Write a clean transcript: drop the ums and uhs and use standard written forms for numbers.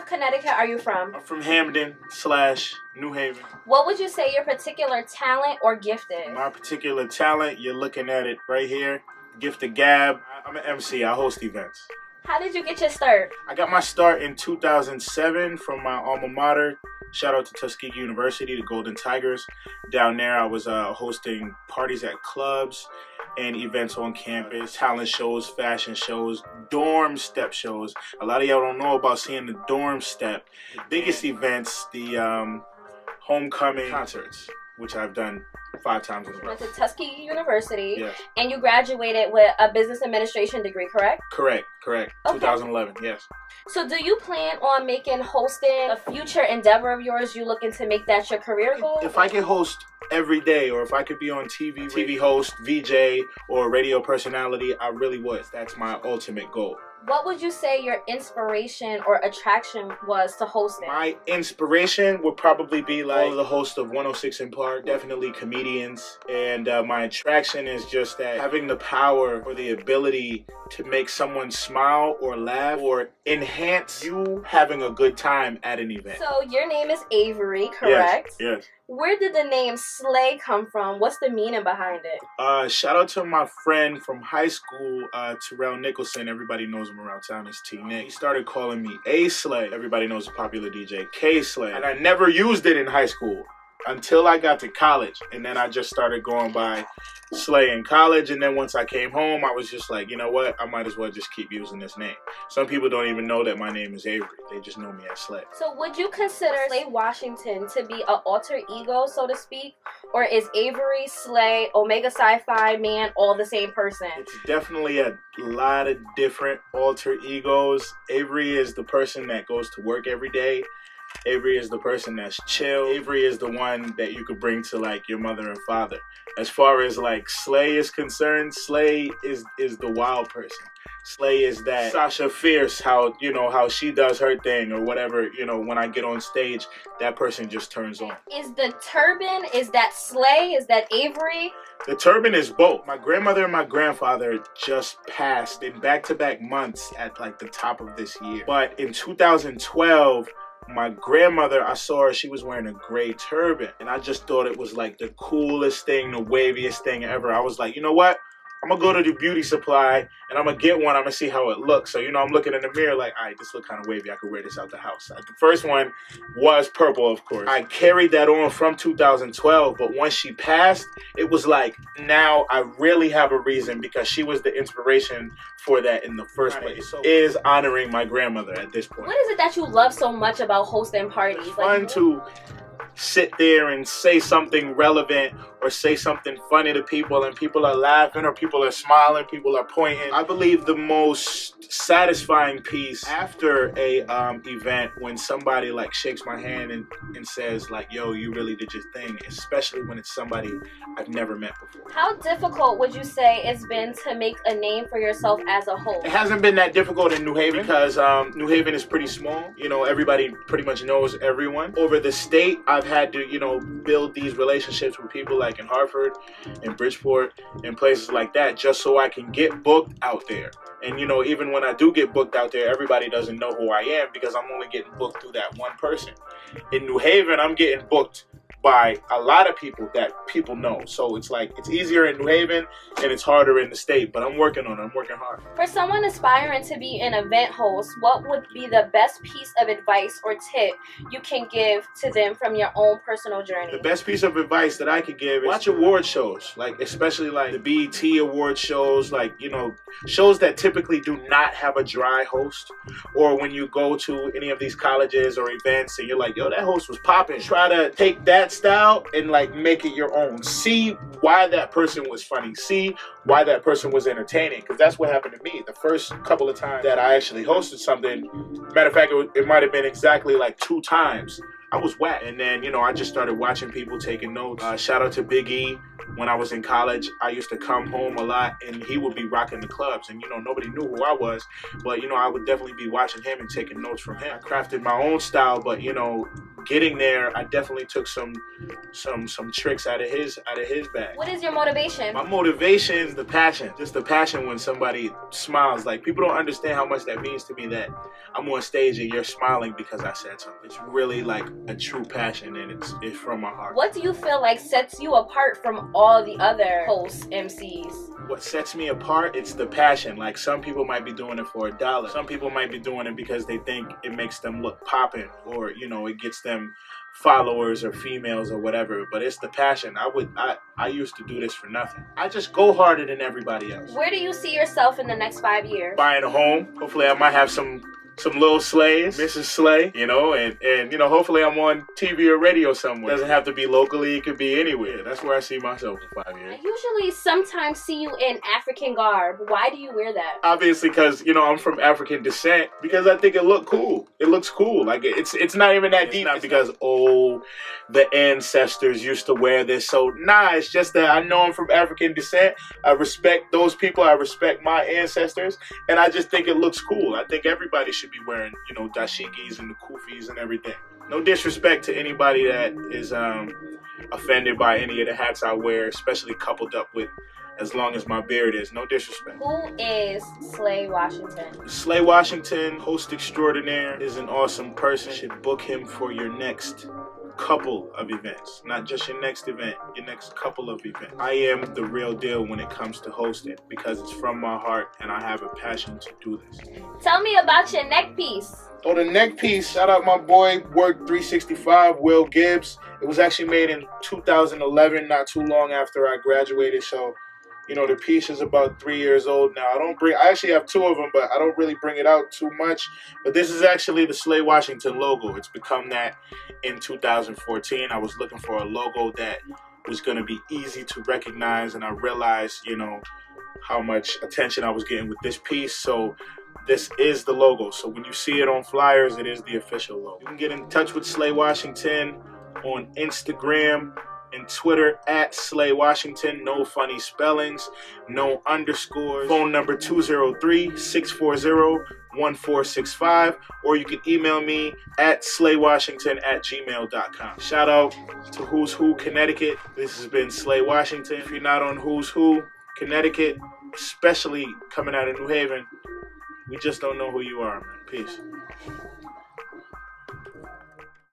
of Connecticut are you from? I'm from Hamden/New Haven. What would you say your particular talent or gift is? My particular talent, you're looking at it right here. Gift of gab. I'm an MC. I host events. How did you get your start? I got my start in 2007 from my alma mater. Shout out to Tuskegee University, the Golden Tigers. Down there, I was hosting parties at clubs and events on campus, talent shows, fashion shows, dorm step shows. A lot of y'all don't know about seeing the dorm step. The biggest events, the homecoming concerts, which I've done 5 times in a row. You went to Tuskegee University, yes. And you graduated with a business administration degree, correct? Correct. Okay. 2011, yes. So do you plan on making hosting a future endeavor of yours? You looking to make that your career goal? If I could host every day, or if I could be on TV host, VJ, or radio personality, I really would. That's my ultimate goal. What would you say your inspiration or attraction was to hosting? My inspiration would probably be like the host of 106 in Park, definitely comedians. And my attraction is just that having the power or the ability to make someone smile or laugh or enhance you having a good time at an event. So your name is Avery, correct? Yes. Where did the name Slay come from? What's the meaning behind it? Shout out to my friend from high school, Terrell Nicholson. Everybody knows him around town as T-Nick. He started calling me A-Slay. Everybody knows the popular DJ K-Slay. And I never used it in high school until I got to college. And then I just started going by Slay in college. And then once I came home, I was just like, you know what? I might as well just keep using this name. Some people don't even know that my name is Avery. They just know me as Slay. So would you consider Slay Washington to be an alter ego, so to speak? Or is Avery, Slay, Omega Sci-Fi Man all the same person? It's definitely a lot of different alter egos. Avery is the person that goes to work every day. Avery is the person that's chill. Avery is the one that you could bring to like your mother and father. As far as like Slay is concerned, Slay is the wild person. Slay is that Sasha Fierce, how she does her thing or whatever, when I get on stage, that person just turns on. Is the turban, is that Slay? Is that Avery? The turban is both. My grandmother and my grandfather just passed in back-to-back months at like the top of this year. But in 2012, my grandmother, I saw her, she was wearing a gray turban. And I just thought it was like the coolest thing, the waviest thing ever. I was like, you know what? I'm going to go to the beauty supply and I'm going to get one. I'm going to see how it looks. So, I'm looking in the mirror like, all right, this look kind of wavy. I could wear this out the house. The first one was purple, of course. I carried that on from 2012. But once she passed, it was like, now I really have a reason because she was the inspiration for that in the first place. So is honoring my grandmother at this point. What is it that you love so much about hosting parties? It's fun to sit there and say something relevant or say something funny to people and people are laughing or people are smiling, people are pointing. I believe the most satisfying piece after a event when somebody like shakes my hand and says like, yo, you really did your thing, especially when it's somebody I've never met before. How difficult would you say it's been to make a name for yourself as a whole? It hasn't been that difficult in New Haven because New Haven is pretty small. Everybody pretty much knows everyone. Over the state, I've had to, build these relationships with people like in Hartford and Bridgeport and places like that just so I can get booked out there. And, even when I do get booked out there, everybody doesn't know who I am because I'm only getting booked through that one person. In New Haven, I'm getting booked by a lot of people that people know. So it's like, it's easier in New Haven and it's harder in the state, but I'm working on it. I'm working hard. For someone aspiring to be an event host, what would be the best piece of advice or tip you can give to them from your own personal journey? The best piece of advice that I could give is watch award shows, like especially like the BET award shows, like, shows that typically do not have a dry host, or when you go to any of these colleges or events and you're like, yo, that host was popping. Try to take that style and like make it your own. See why that person was funny. See why that person was entertaining, because that's what happened to me the first couple of times that I actually hosted something. Matter of fact, it might have been exactly like 2 times. I was whack. And then, I just started watching people taking notes. Shout out to Big E. When I was in college, I used to come home a lot and he would be rocking the clubs. And, nobody knew who I was. But, I would definitely be watching him and taking notes from him. I crafted my own style, but, getting there, I definitely took some tricks out of his bag. What is your motivation? My motivation is the passion. Just the passion when somebody smiles. Like, people don't understand how much that means to me, that I'm on stage and you're smiling because I said something. It's really like a true passion, and it's from my heart. What do you feel like sets you apart from all the other hosts, MCs? What sets me apart, it's the passion. Like, some people might be doing it for $1. Some people might be doing it because they think it makes them look popping, or, you know, it gets them followers or females or whatever. But it's the passion. I used to do this for nothing. I just go harder than everybody else. Where do you see yourself in the next 5 years? Buying a home. Hopefully I might have some little slays, Mrs. Slay, you know, and you know, hopefully I'm on TV or radio somewhere. It doesn't have to be locally, it could be anywhere. That's where I see myself in 5 years. I usually sometimes see you in African garb. Why do you wear that? Obviously, because, you know, I'm from African descent, because I think it look cool. It looks cool. Like, it's not even that deep. It's not because, the ancestors used to wear this. So, nah, it's just that I know I'm from African descent. I respect those people. I respect my ancestors. And I just think it looks cool. I think everybody should be wearing, you know, dashikis and the kufis and everything. No disrespect to anybody that is offended by any of the hats I wear, especially coupled up with as long as my beard is. No disrespect. Who is Slay Washington? Slay Washington, host extraordinaire, is an awesome person. You should book him for your next couple of events. Not just your next event, your next couple of events. I am the real deal when it comes to hosting, because it's from my heart and I have a passion to do this. Tell me about your neck piece. Oh, the neck piece, shout out my boy, Work 365, Will Gibbs. It was actually made in 2011, not too long after I graduated. So, you know, the piece is about 3 years old now. I actually have 2 of them, but I don't really bring it out too much. But this is actually the Slay Washington logo. It's become that in 2014. I was looking for a logo that was going to be easy to recognize, and I realized, you know, how much attention I was getting with this piece. So this is the logo. So when you see it on flyers, it is the official logo. You can get in touch with Slay Washington on Instagram and Twitter at Slay Washington. No funny spellings, no underscores. Phone number 203-640-1465, or you can email me at slaywashington@gmail.com. Shout out to Who's Who Connecticut. This has been Slay Washington. If you're not on Who's Who Connecticut, especially coming out of New Haven, we just don't know who you are, man. Peace.